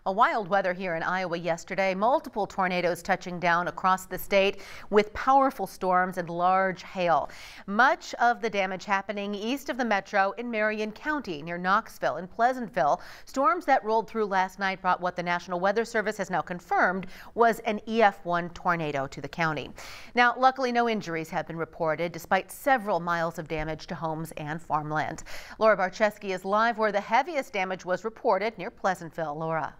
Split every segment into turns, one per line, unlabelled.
A wild weather here in Iowa yesterday. Multiple tornadoes touching down across the state with powerful storms and large hail. Much of the damage happening east of the metro in Marion County near Knoxville and Pleasantville. Storms that rolled through last night brought what the National Weather Service has now confirmed was an EF-1 tornado to the county. Now, luckily no injuries have been reported despite several miles of damage to homes and farmland. Laura Barczewski is live where the heaviest damage was reported near Pleasantville. Laura.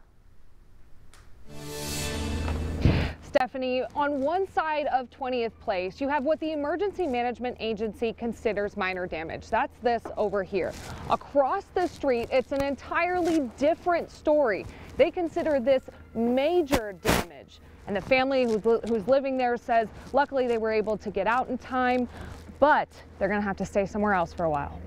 Stephanie, on one side of 20th Place, you have what the Emergency Management Agency considers minor damage. That's this over here. Across the street, it's an entirely different story. They consider this major damage. And the family who's living there says luckily they were able to get out in time, but they're going to have to stay somewhere else for a while.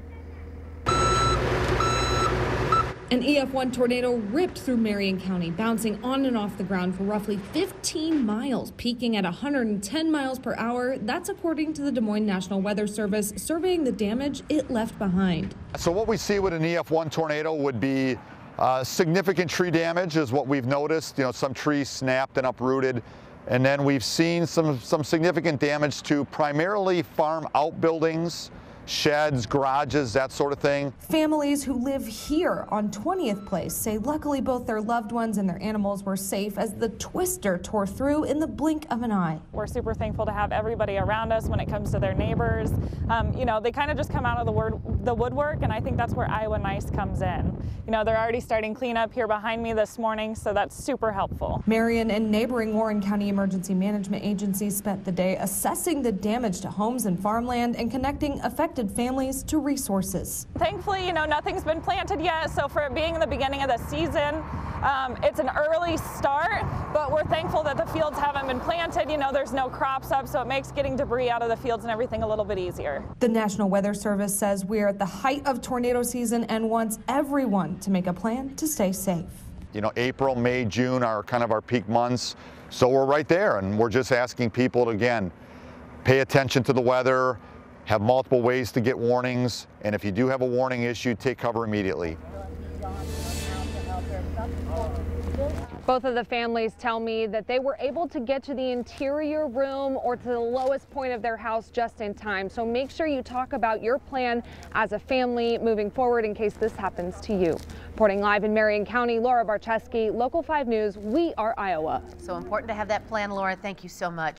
An EF-1 tornado ripped through Marion County, bouncing on and off the ground for roughly 15 miles, peaking at 110 miles per hour. That's according to the Des Moines National Weather Service, surveying the damage it left behind.
So what we see with an EF-1 tornado would be significant tree damage is what we've noticed. You know, some trees snapped and uprooted. And then we've seen some significant damage to primarily farm outbuildings, sheds, garages, that sort of thing.
Families who live here on 20th Place say luckily both their loved ones and their animals were safe as the twister tore through in the blink of an eye.
We're super thankful to have everybody around us when it comes to their neighbors. You know, they kind of just come out of the woodwork, and I think that's where Iowa Nice comes in. You know, they're already starting cleanup here behind me this morning, so that's super helpful.
Marion and neighboring Warren County Emergency Management agencies spent the day assessing the damage to homes and farmland and connecting affected families to resources.
Thankfully, you know, nothing's been planted yet, so for it being in the beginning of the season, it's an early start, but we're thankful that the fields haven't been planted. You know, there's no crops up, so it makes getting debris out of the fields and everything a little bit easier.
The National Weather Service says we're at the height of tornado season and wants everyone to make a plan to stay safe.
You know, April, May, June are kind of our peak months, so we're right there, and we're just asking people to, again, pay attention to the weather, have multiple ways to get warnings, and if you do have a warning issue, take cover immediately.
Both of the families tell me that they were able to get to the interior room or to the lowest point of their house just in time. So make sure you talk about your plan as a family moving forward in case this happens to you. Reporting live in Marion County, Laura Barczewski, Local 5 News. We are Iowa.
So important to have that plan, Laura. Thank you so much.